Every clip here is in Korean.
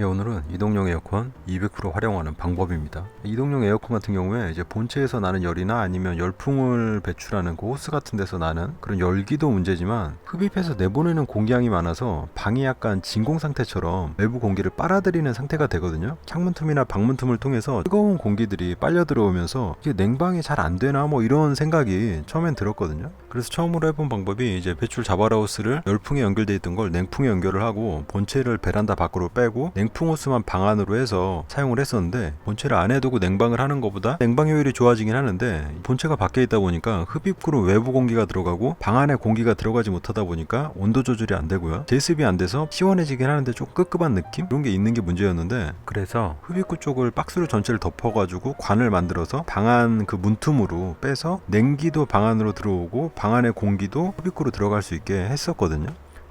예, 오늘은 이동용 에어컨 200% 활용하는 방법입니다. 이동용 에어컨 같은 경우에 이제 본체에서 나는 열이나 아니면 열풍을 배출하는 그 호스 같은 데서 나는 그런 열기도 문제지만 흡입해서 내보내는 공기량이 많아서 방이 약간 진공 상태처럼 외부 공기를 빨아들이는 상태가 되거든요. 창문 틈이나 방문 틈을 통해서 뜨거운 공기들이 빨려 들어오면서 이게 냉방이 잘 안 되나 뭐 이런 생각이 처음엔 들었거든요. 그래서 처음으로 해본 방법이 이제 배출 자바라 호스를 열풍에 연결되어 있던 걸 냉풍에 연결을 하고 본체를 베란다 밖으로 빼고 냉풍 호스만 방 안으로 해서 사용을 했었는데, 본체를 안에 두고 냉방을 하는 것보다 냉방 효율이 좋아지긴 하는데 본체가 밖에 있다 보니까 흡입구로 외부 공기가 들어가고 방 안에 공기가 들어가지 못하다 보니까 온도 조절이 안 되고요, 제습이 안 돼서 시원해지긴 하는데 좀 끄급한 느낌? 이런 게 있는 게 문제였는데, 그래서 흡입구 쪽을 박스로 전체를 덮어가지고 관을 만들어서 방 안 그 문틈으로 빼서 냉기도 방 안으로 들어오고 방 안의 공기도 흡입구로 들어갈 수 있게 했었거든요.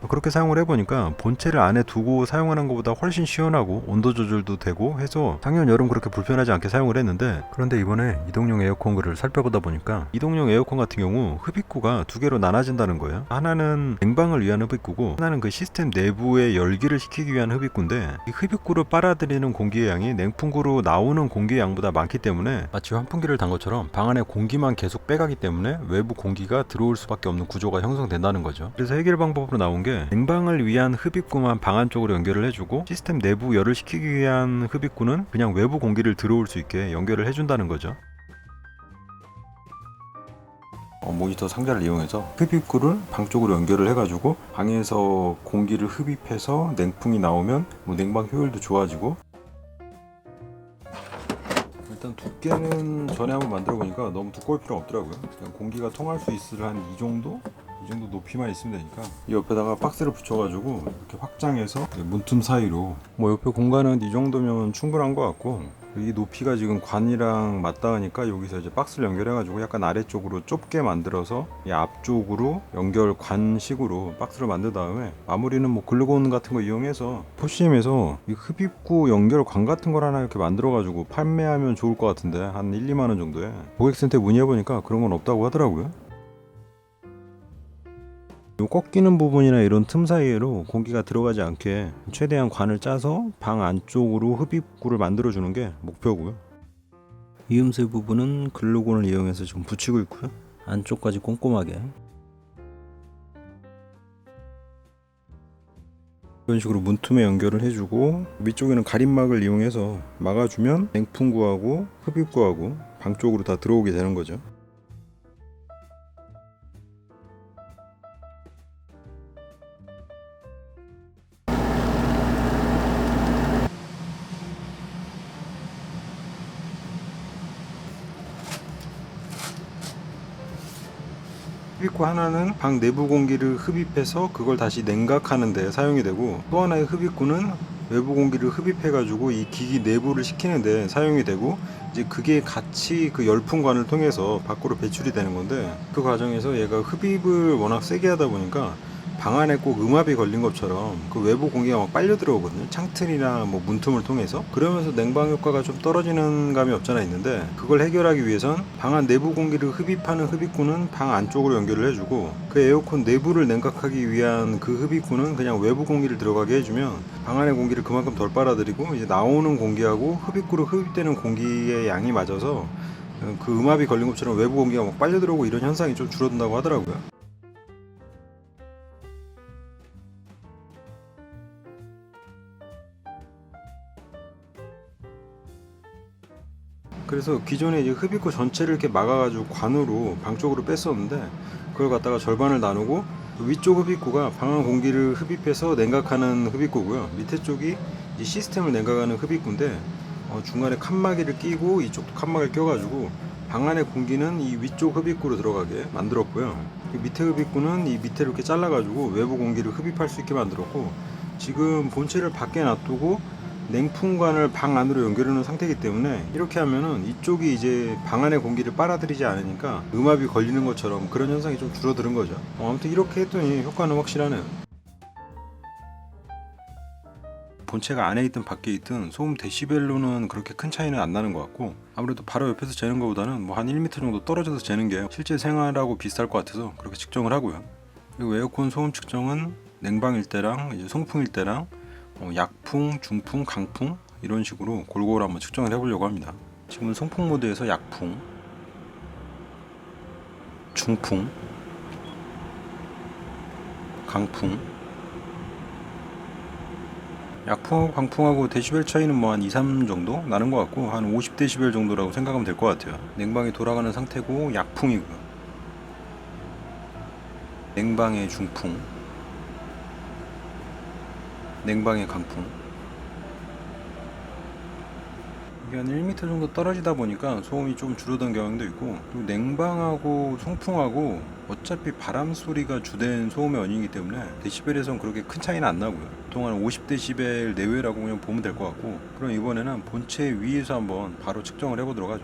그렇게 사용을 해보니까 본체를 안에 두고 사용하는 것보다 훨씬 시원하고 온도 조절도 되고 해서 작년 여름 그렇게 불편하지 않게 사용을 했는데, 그런데 이번에 이동용 에어컨을 살펴보다 보니까 이동용 에어컨 같은 경우 흡입구가 두 개로 나눠진다는 거예요. 하나는 냉방을 위한 흡입구고 하나는 그 시스템 내부의 열기를 식히기 위한 흡입구인데, 이 흡입구를 빨아들이는 공기의 양이 냉풍구로 나오는 공기의 양보다 많기 때문에 마치 환풍기를 단 것처럼 방 안에 공기만 계속 빼가기 때문에 외부 공기가 들어올 수밖에 없는 구조가 형성된다는 거죠. 그래서 해결 방법으로 나온 게 냉방을 위한 흡입구만 방 안쪽으로 연결을 해주고 시스템 내부 열을 식히기 위한 흡입구는 그냥 외부 공기를 들어올 수 있게 연결을 해준다는 거죠. 모니터 상자를 이용해서 흡입구를 방 쪽으로 연결을 해가지고 방에서 공기를 흡입해서 냉풍이 나오면 냉방 효율도 좋아지고, 일단 두께는 전에 한번 만들어 보니까 너무 두꺼울 필요 없더라고요. 그냥 공기가 통할 수 있을 한 이 정도 높이만 있으면 되니까 이 옆에다가 박스를 붙여가지고 이렇게 확장해서 문틈 사이로 옆에 공간은 이 정도면 충분한 것 같고, 이 높이가 지금 관이랑 맞닿으니까 여기서 이제 박스를 연결해가지고 약간 아래쪽으로 좁게 만들어서 이 앞쪽으로 연결 관식으로 박스를 만든 다음에 마무리는 글루건 같은 거 이용해서 포시엠에서 이 흡입구 연결 관 같은 걸 하나 이렇게 만들어가지고 판매하면 좋을 것 같은데, 한 1, 2만 원 정도에 고객센터에 문의해보니까 그런 건 없다고 하더라고요. 요 꺾이는 부분이나 이런 틈 사이로 공기가 들어가지 않게 최대한 관을 짜서 방 안쪽으로 흡입구를 만들어 주는 게 목표고요. 이음새 부분은 글루건을 이용해서 지금 붙이고 있고요. 안쪽까지 꼼꼼하게 이런 식으로 문틈에 연결을 해주고, 위쪽에는 가림막을 이용해서 막아주면 냉풍구하고 흡입구하고 방 쪽으로 다 들어오게 되는 거죠. 흡입구 하나는 방 내부 공기를 흡입해서 그걸 다시 냉각하는 데 사용이 되고, 또 하나의 흡입구는 외부 공기를 흡입해 가지고 이 기기 내부를 식히는 데 사용이 되고, 이제 그게 같이 그 열풍관을 통해서 밖으로 배출이 되는 건데, 그 과정에서 얘가 흡입을 워낙 세게 하다 보니까 방 안에 꼭 음압이 걸린 것처럼 그 외부 공기가 막 빨려 들어오거든요. 창틀이나 문틈을 통해서. 그러면서 냉방 효과가 좀 떨어지는 감이 없잖아 있는데, 그걸 해결하기 위해선 방 안 내부 공기를 흡입하는 흡입구는 방 안쪽으로 연결을 해주고, 그 에어컨 내부를 냉각하기 위한 그 흡입구는 그냥 외부 공기를 들어가게 해주면 방 안의 공기를 그만큼 덜 빨아들이고, 이제 나오는 공기하고 흡입구로 흡입되는 공기의 양이 맞아서 그 음압이 걸린 것처럼 외부 공기가 막 빨려 들어오고 이런 현상이 좀 줄어든다고 하더라고요. 그래서 기존에 이제 흡입구 전체를 이렇게 막아가지고 관으로 방 쪽으로 뺐었는데, 그걸 갖다가 절반을 나누고 위쪽 흡입구가 방안 공기를 흡입해서 냉각하는 흡입구고요. 밑에 쪽이 이 시스템을 냉각하는 흡입구인데, 중간에 칸막이를 끼고 이쪽도 칸막이를 껴가지고 방 안의 공기는 이 위쪽 흡입구로 들어가게 만들었고요. 밑에 흡입구는 이 밑에 이렇게 잘라가지고 외부 공기를 흡입할 수 있게 만들었고, 지금 본체를 밖에 놔두고 냉풍관을 방 안으로 연결해 놓은 상태이기 때문에 이렇게 하면은 이쪽이 이제 방 안의 공기를 빨아들이지 않으니까 음압이 걸리는 것처럼 그런 현상이 좀 줄어드는 거죠. 아무튼 이렇게 했더니 효과는 확실하네요. 본체가 안에 있든 밖에 있든 소음 데시벨로는 그렇게 큰 차이는 안 나는 것 같고, 아무래도 바로 옆에서 재는 것보다는 한 1m 정도 떨어져서 재는 게 실제 생활하고 비슷할 것 같아서 그렇게 측정을 하고요. 그리고 에어컨 소음 측정은 냉방일 때랑 이제 송풍일 때랑 약풍, 중풍, 강풍 이런 식으로 골고루 한번 측정을 해보려고 합니다. 지금은 송풍 모드에서 약풍, 중풍, 강풍. 약풍하고 강풍하고 데시벨 차이는 뭐 한 2, 3 정도 나는 것 같고 한 50데시벨 정도라고 생각하면 될 것 같아요. 냉방이 돌아가는 상태고 약풍이고요. 냉방의 중풍, 냉방의 강풍. 이게 한 1m 정도 떨어지다 보니까 소음이 좀 줄어든 경향도 있고, 그리고 냉방하고 송풍하고 어차피 바람 소리가 주된 소음의 원인이기 때문에 데시벨에선 그렇게 큰 차이는 안 나고요. 보통 한 50데시벨 내외라고 그냥 보면 될 것 같고, 그럼 이번에는 본체 위에서 한번 바로 측정을 해보도록 하죠.